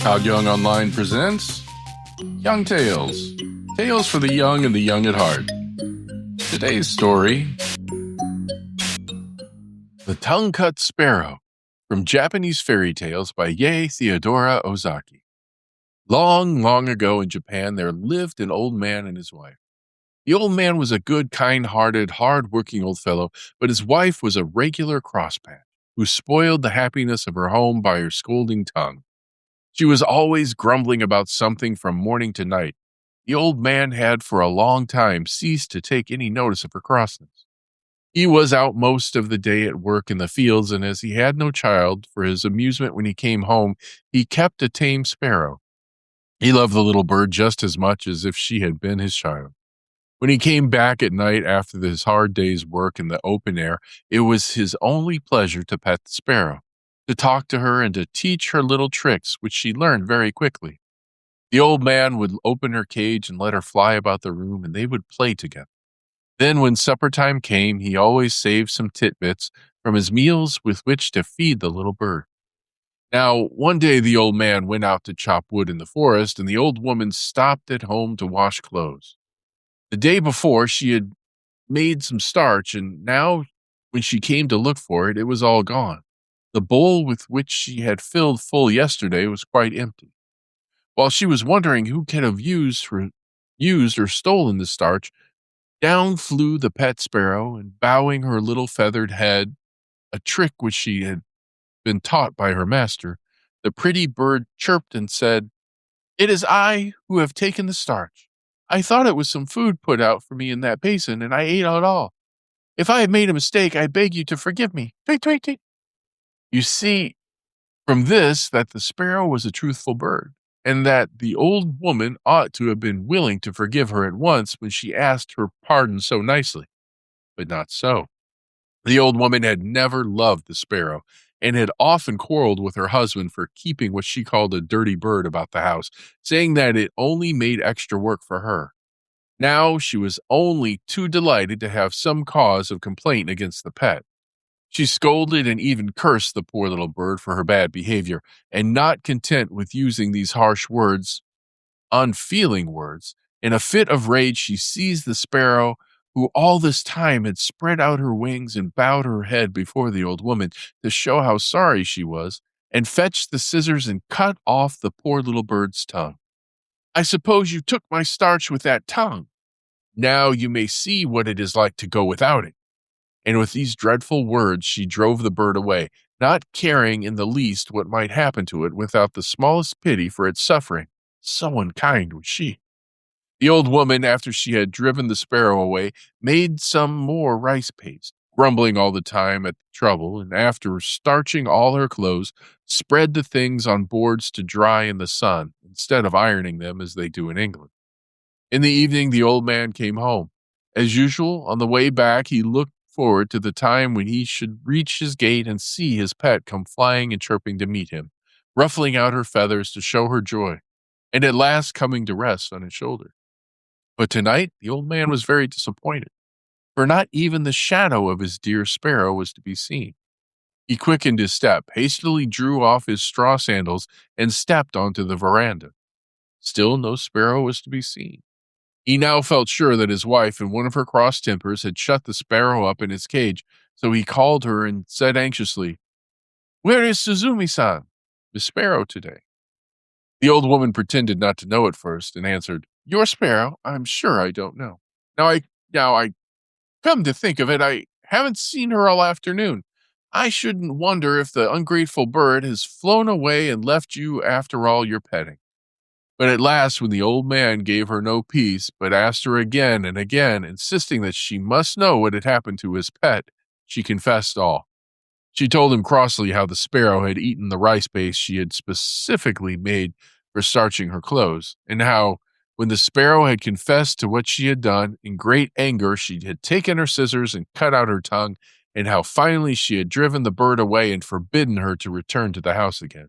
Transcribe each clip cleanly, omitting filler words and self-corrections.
Todd Young Online presents Young Tales. Tales for the young and the young at heart. Today's story, The Tongue-Cut Sparrow, from Japanese Fairy Tales by Theodora Ozaki. Long, long ago in Japan, there lived an old man and his wife. The old man was a good, kind-hearted, hard-working old fellow, but his wife was a regular crosspatch who spoiled the happiness of her home by her scolding tongue. She was always grumbling about something from morning to night. The old man had for a long time ceased to take any notice of her crossness. He was out most of the day at work in the fields, and as he had no child, for his amusement when he came home, he kept a tame sparrow. He loved the little bird just as much as if she had been his child. When he came back at night after his hard day's work in the open air, it was his only pleasure to pet the sparrow, to talk to her and to teach her little tricks, which she learned very quickly. The old man would open her cage and let her fly about the room, and they would play together. Then when supper time came, he always saved some tidbits from his meals with which to feed the little bird. Now, one day the old man went out to chop wood in the forest, and the old woman stopped at home to wash clothes. The day before, she had made some starch, and now when she came to look for it, it was all gone. The bowl with which she had filled full yesterday was quite empty. While she was wondering who could have used or stolen the starch, down flew the pet sparrow, and bowing her little feathered head, a trick which she had been taught by her master, the pretty bird chirped and said, "It is I who have taken the starch. I thought it was some food put out for me in that basin, and I ate it all. If I have made a mistake, I beg you to forgive me. Tweet, tweet, tweet." You see from this that the sparrow was a truthful bird, and that the old woman ought to have been willing to forgive her at once when she asked her pardon so nicely. But not so. The old woman had never loved the sparrow, and had often quarreled with her husband for keeping what she called a dirty bird about the house, saying that it only made extra work for her. Now she was only too delighted to have some cause of complaint against the pet. She scolded and even cursed the poor little bird for her bad behavior, and not content with using these harsh words, unfeeling words, in a fit of rage she seized the sparrow, who all this time had spread out her wings and bowed her head before the old woman to show how sorry she was, and fetched the scissors and cut off the poor little bird's tongue. "I suppose you took my starch with that tongue. Now you may see what it is like to go without it." And with these dreadful words, she drove the bird away, not caring in the least what might happen to it, without the smallest pity for its suffering. So unkind was she. The old woman, after she had driven the sparrow away, made some more rice paste, grumbling all the time at the trouble, and after starching all her clothes, spread the things on boards to dry in the sun, instead of ironing them as they do in England. In the evening, the old man came home. As usual, on the way back, he looked forward to the time when he should reach his gate and see his pet come flying and chirping to meet him, ruffling out her feathers to show her joy, and at last coming to rest on his shoulder. But tonight the old man was very disappointed, for not even the shadow of his dear sparrow was to be seen. He quickened his step, hastily drew off his straw sandals, and stepped onto the veranda. Still no sparrow was to be seen. He now felt sure that his wife, in one of her cross tempers, had shut the sparrow up in its cage, so he called her and said anxiously, "Where is Suzumi-san, the sparrow, today?" The old woman pretended not to know at first, and answered, "Your sparrow? I'm sure I don't know. Now I come to think of it, I haven't seen her all afternoon. I shouldn't wonder if the ungrateful bird has flown away and left you after all your petting." But at last, when the old man gave her no peace, but asked her again and again, insisting that she must know what had happened to his pet, she confessed all. She told him crossly how the sparrow had eaten the rice paste she had specifically made for starching her clothes, and how, when the sparrow had confessed to what she had done, in great anger she had taken her scissors and cut out her tongue, and how finally she had driven the bird away and forbidden her to return to the house again.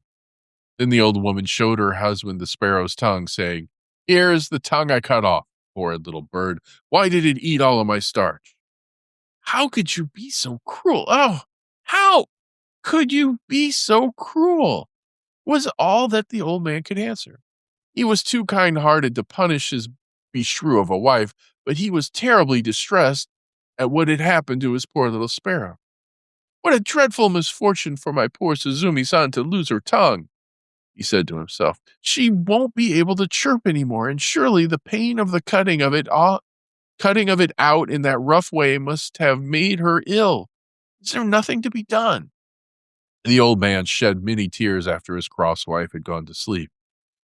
Then the old woman showed her husband the sparrow's tongue, saying, "Here is the tongue I cut off. Horrid little bird. Why did it eat all of my starch?" "How could you be so cruel? Oh, how could you be so cruel?" was all that the old man could answer. He was too kind-hearted to punish his beshrew of a wife, but he was terribly distressed at what had happened to his poor little sparrow. "What a dreadful misfortune for my poor Suzumi-san to lose her tongue," he said to himself. "She won't be able to chirp anymore, and surely the pain of the cutting of it out in that rough way must have made her ill. Is there nothing to be done?" The old man shed many tears after his cross wife had gone to sleep.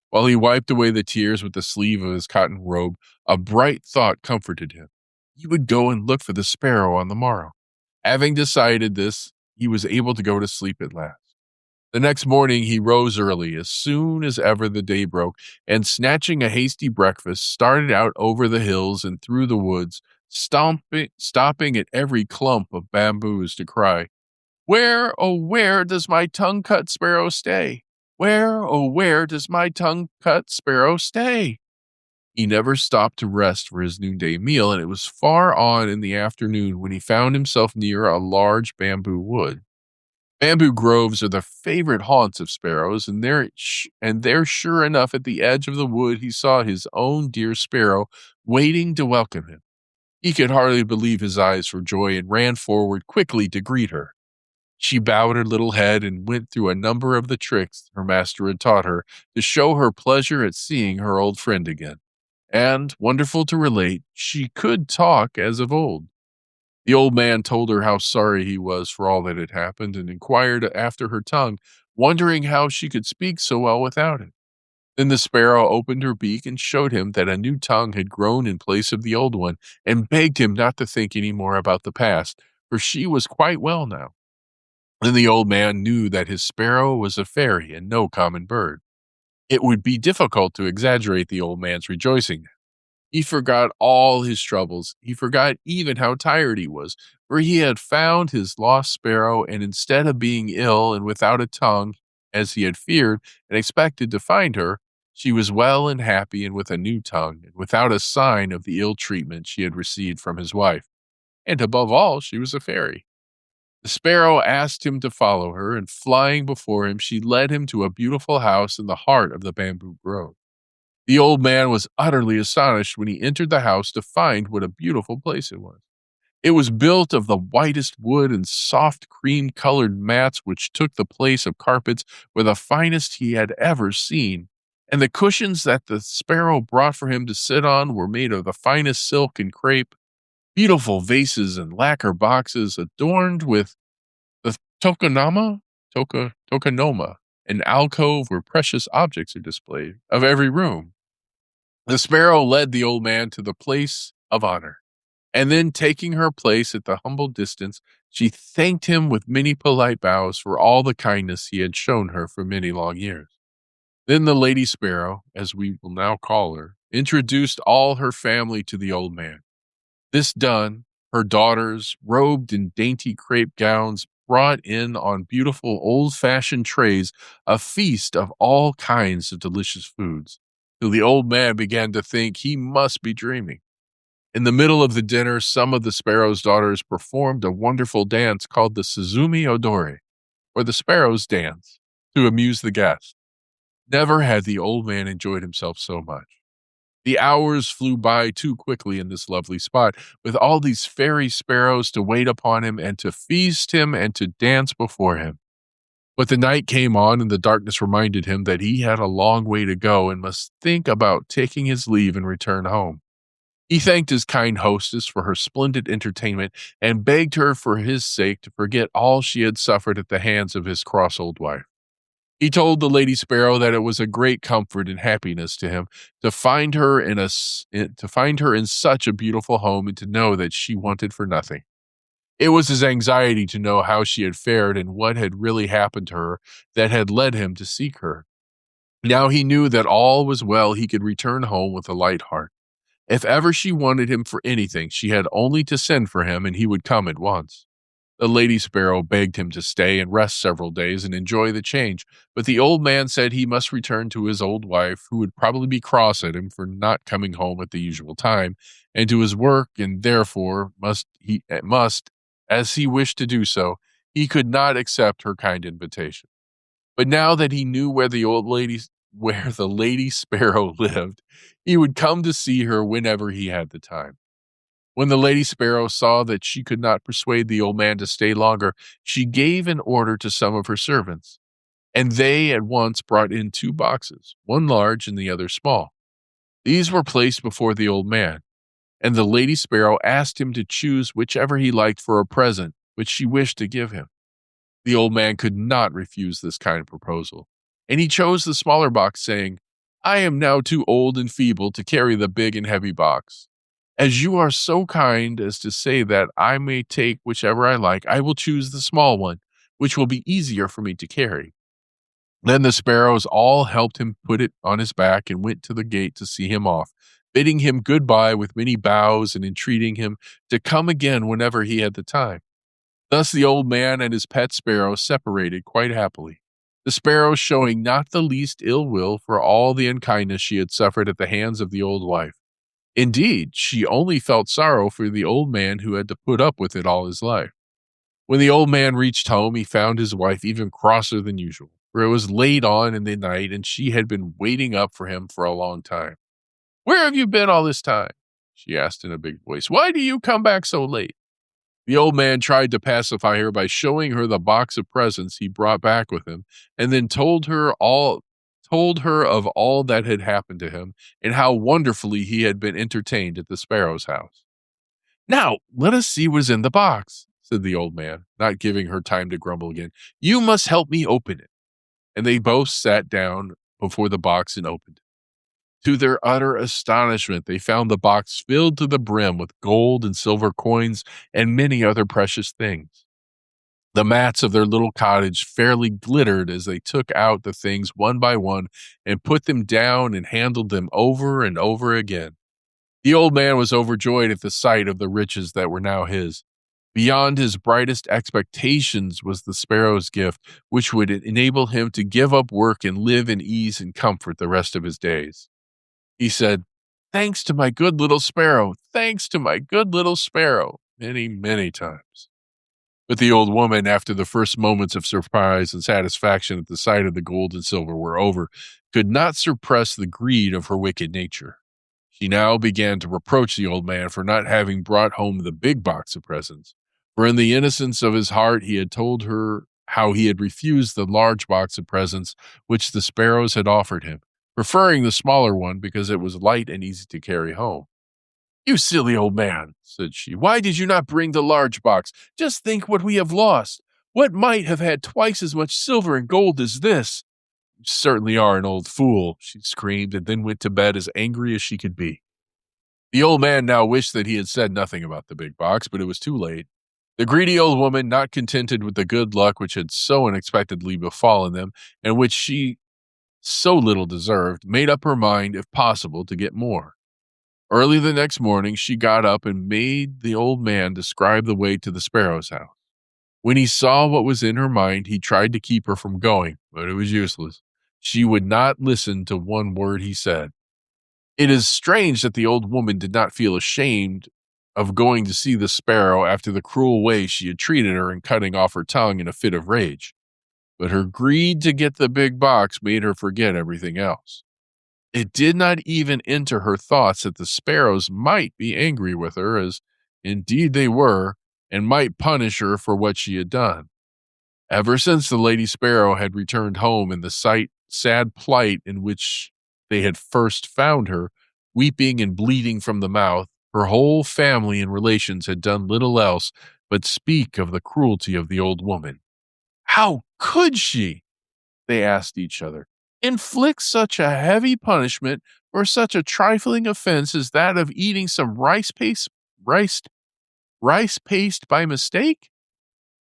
While he wiped away the tears with the sleeve of his cotton robe, a bright thought comforted him. He would go and look for the sparrow on the morrow. Having decided this, he was able to go to sleep at last. The next morning he rose early, as soon as ever the day broke, and snatching a hasty breakfast, started out over the hills and through the woods, stopping at every clump of bamboos to cry, "Where, oh where does my tongue-cut sparrow stay? Where, oh where does my tongue-cut sparrow stay?" He never stopped to rest for his noonday meal, and it was far on in the afternoon when he found himself near a large bamboo wood. Bamboo groves are the favorite haunts of sparrows, and there, sure enough, at the edge of the wood, he saw his own dear sparrow waiting to welcome him. He could hardly believe his eyes for joy and ran forward quickly to greet her. She bowed her little head and went through a number of the tricks her master had taught her to show her pleasure at seeing her old friend again. And, wonderful to relate, she could talk as of old. The old man told her how sorry he was for all that had happened and inquired after her tongue, wondering how she could speak so well without it. Then the sparrow opened her beak and showed him that a new tongue had grown in place of the old one, and begged him not to think any more about the past, for she was quite well now. Then the old man knew that his sparrow was a fairy and no common bird. It would be difficult to exaggerate the old man's rejoicing. He forgot all his troubles. He forgot even how tired he was, for he had found his lost sparrow, and instead of being ill and without a tongue, as he had feared and expected to find her, she was well and happy and with a new tongue, and without a sign of the ill treatment she had received from his wife. And above all, she was a fairy. The sparrow asked him to follow her, and flying before him, she led him to a beautiful house in the heart of the bamboo grove. The old man was utterly astonished when he entered the house to find what a beautiful place it was. It was built of the whitest wood, and soft cream-colored mats which took the place of carpets were the finest he had ever seen, and the cushions that the sparrow brought for him to sit on were made of the finest silk and crepe. Beautiful vases and lacquer boxes adorned with the tokonoma, an alcove where precious objects are displayed, of every room. The sparrow led the old man to the place of honor, and then taking her place at the humble distance, she thanked him with many polite bows for all the kindness he had shown her for many long years. Then the lady sparrow, as we will now call her, introduced all her family to the old man. This done, her daughters, robed in dainty crepe gowns, brought in on beautiful old-fashioned trays a feast of all kinds of delicious foods, till the old man began to think he must be dreaming. In the middle of the dinner, some of the sparrow's daughters performed a wonderful dance called the Suzumi Odore, or the sparrow's dance, to amuse the guests. Never had the old man enjoyed himself so much. The hours flew by too quickly in this lovely spot, with all these fairy sparrows to wait upon him and to feast him and to dance before him. But the night came on, and the darkness reminded him that he had a long way to go and must think about taking his leave and return home. He thanked his kind hostess for her splendid entertainment and begged her for his sake to forget all she had suffered at the hands of his cross old wife. He told the lady sparrow that it was a great comfort and happiness to him to find her in such a beautiful home, and to know that she wanted for nothing. It was his anxiety to know how she had fared and what had really happened to her that had led him to seek her. Now he knew that all was well. He could return home with a light heart. If ever she wanted him for anything, she had only to send for him, and he would come at once. The lady sparrow begged him to stay and rest several days and enjoy the change, but the old man said he must return to his old wife, who would probably be cross at him for not coming home at the usual time, and to his work, and therefore must, as he wished to do so, he could not accept her kind invitation. But now that he knew where the lady sparrow lived, he would come to see her whenever he had the time. When the lady sparrow saw that she could not persuade the old man to stay longer, she gave an order to some of her servants, and they at once brought in 2 boxes, one large and the other small. These were placed before the old man, and the lady sparrow asked him to choose whichever he liked for a present which she wished to give him. The old man could not refuse this kind proposal, and he chose the smaller box, saying, "I am now too old and feeble to carry the big and heavy box. As you are so kind as to say that I may take whichever I like, I will choose the small one, which will be easier for me to carry." Then the sparrows all helped him put it on his back and went to the gate to see him off, bidding him goodbye with many bows and entreating him to come again whenever he had the time. Thus the old man and his pet sparrow separated quite happily, the sparrow showing not the least ill will for all the unkindness she had suffered at the hands of the old wife. Indeed, she only felt sorrow for the old man who had to put up with it all his life. When the old man reached home, he found his wife even crosser than usual, for it was late on in the night and she had been waiting up for him for a long time. "Where have you been all this time?" she asked in a big voice. "Why do you come back so late?" The old man tried to pacify her by showing her the box of presents he brought back with him, and then told her of all that had happened to him and how wonderfully he had been entertained at the sparrow's house. "Now, let us see what is in the box," said the old man, not giving her time to grumble again. "You must help me open it." And they both sat down before the box and opened it. To their utter astonishment, they found the box filled to the brim with gold and silver coins and many other precious things. The mats of their little cottage fairly glittered as they took out the things one by one and put them down and handled them over and over again. The old man was overjoyed at the sight of the riches that were now his. Beyond his brightest expectations was the sparrow's gift, which would enable him to give up work and live in ease and comfort the rest of his days. He said, "Thanks to my good little sparrow, thanks to my good little sparrow," many, many times. But the old woman, after the first moments of surprise and satisfaction at the sight of the gold and silver were over, could not suppress the greed of her wicked nature. She now began to reproach the old man for not having brought home the big box of presents, for in the innocence of his heart he had told her how he had refused the large box of presents which the sparrows had offered him, preferring the smaller one because it was light and easy to carry home. "You silly old man," said she, "why did you not bring the large box? Just think what we have lost. What might have had twice as much silver and gold as this?" "You certainly are an old fool," she screamed, and then went to bed as angry as she could be. The old man now wished that he had said nothing about the big box, but it was too late. The greedy old woman, not contented with the good luck which had so unexpectedly befallen them, and which she so little deserved, made up her mind, if possible, to get more. Early the next morning, she got up and made the old man describe the way to the sparrow's house. When he saw what was in her mind, he tried to keep her from going, but it was useless. She would not listen to one word he said. It is strange that the old woman did not feel ashamed of going to see the sparrow after the cruel way she had treated her and cutting off her tongue in a fit of rage. But her greed to get the big box made her forget everything else. It did not even enter her thoughts that the sparrows might be angry with her, as indeed they were, and might punish her for what she had done. Ever since the lady sparrow had returned home in the sad plight in which they had first found her, weeping and bleeding from the mouth, her whole family and relations had done little else but speak of the cruelty of the old woman. How could she, they asked each other, inflict such a heavy punishment for such a trifling offense as that of eating some rice paste by mistake?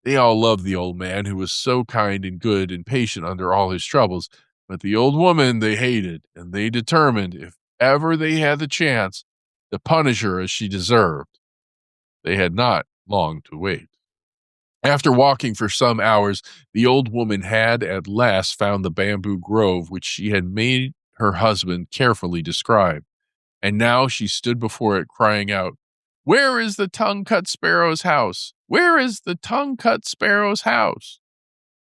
They all loved the old man, who was so kind and good and patient under all his troubles, but the old woman they hated, and they determined, if ever they had the chance, to punish her as she deserved. They had not long to wait. After walking for some hours, the old woman had at last found the bamboo grove which she had made her husband carefully describe, and now she stood before it, crying out, "Where is the tongue-cut sparrow's house? Where is the tongue-cut sparrow's house?"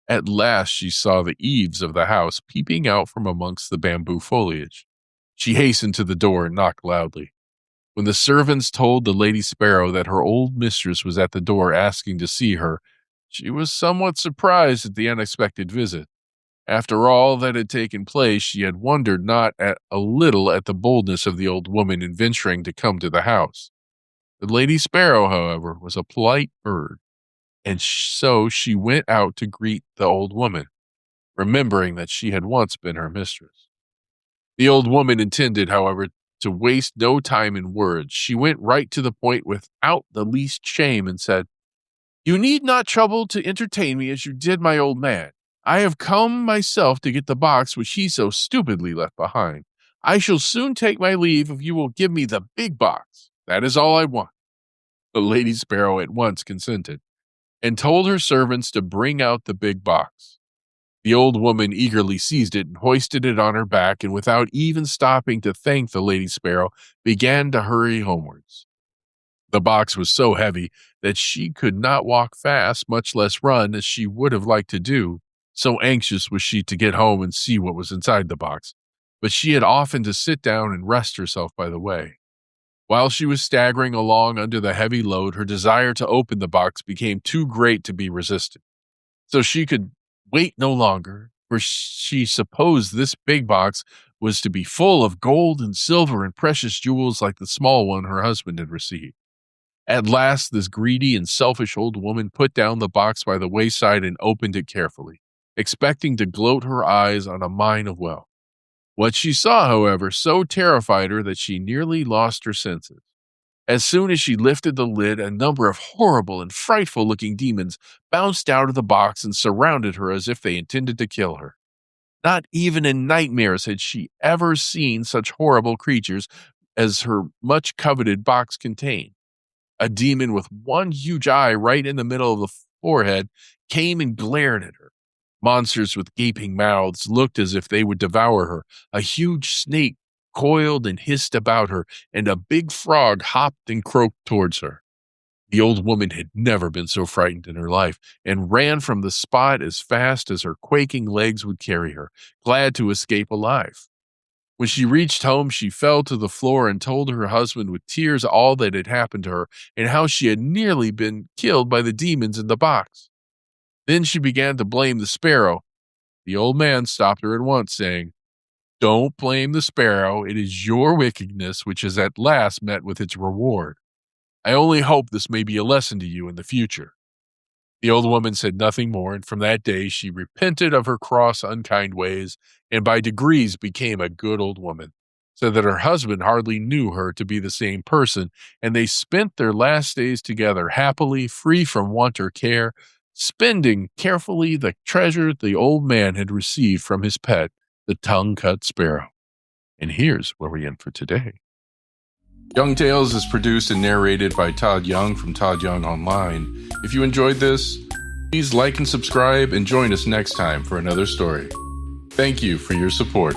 At last she saw the eaves of the house peeping out from amongst the bamboo foliage. She hastened to the door and knocked loudly. When the servants told the Lady Sparrow that her old mistress was at the door asking to see her, she was somewhat surprised at the unexpected visit. After all that had taken place, she had wondered not a little at the boldness of the old woman in venturing to come to the house. The Lady Sparrow, however, was a polite bird, and so she went out to greet the old woman, remembering that she had once been her mistress. The old woman intended, however, to waste no time in words. She went right to the point without the least shame and said, "You need not trouble to entertain me as you did my old man. I have come myself to get the box which he so stupidly left behind. I shall soon take my leave if you will give me the big box. That is all I want." The Lady Sparrow at once consented, and told her servants to bring out the big box. The old woman eagerly seized it and hoisted it on her back, and without even stopping to thank the Lady Sparrow, began to hurry homewards. The box was so heavy that she could not walk fast, much less run, as she would have liked to do. So anxious was she to get home and see what was inside the box. But she had often to sit down and rest herself by the way. While she was staggering along under the heavy load, her desire to open the box became too great to be resisted. So she could wait no longer, for she supposed this big box was to be full of gold and silver and precious jewels like the small one her husband had received. At last, this greedy and selfish old woman put down the box by the wayside and opened it carefully, expecting to gloat her eyes on a mine of wealth. What she saw, however, so terrified her that she nearly lost her senses. As soon as she lifted the lid, a number of horrible and frightful-looking demons bounced out of the box and surrounded her as if they intended to kill her. Not even in nightmares had she ever seen such horrible creatures as her much-coveted box contained. A demon with one huge eye right in the middle of the forehead came and glared at her. Monsters with gaping mouths looked as if they would devour her. A huge snake coiled and hissed about her, and a big frog hopped and croaked towards her. The old woman had never been so frightened in her life, and ran from the spot as fast as her quaking legs would carry her, glad to escape alive. When she reached home, she fell to the floor and told her husband with tears all that had happened to her, and how she had nearly been killed by the demons in the box. Then she began to blame the sparrow. The old man stopped her at once, saying, "Don't blame the sparrow. It is your wickedness which has at last met with its reward. I only hope this may be a lesson to you in the future." The old woman said nothing more, and from that day she repented of her cross, unkind ways, and by degrees became a good old woman, so that her husband hardly knew her to be the same person, and they spent their last days together happily, free from want or care, spending carefully the treasure the old man had received from his pet, the tongue-cut sparrow. And here's where we end for today. Young Tales is produced and narrated by Todd Young from Todd Young Online. If you enjoyed this, please like and subscribe and join us next time for another story. Thank you for your support.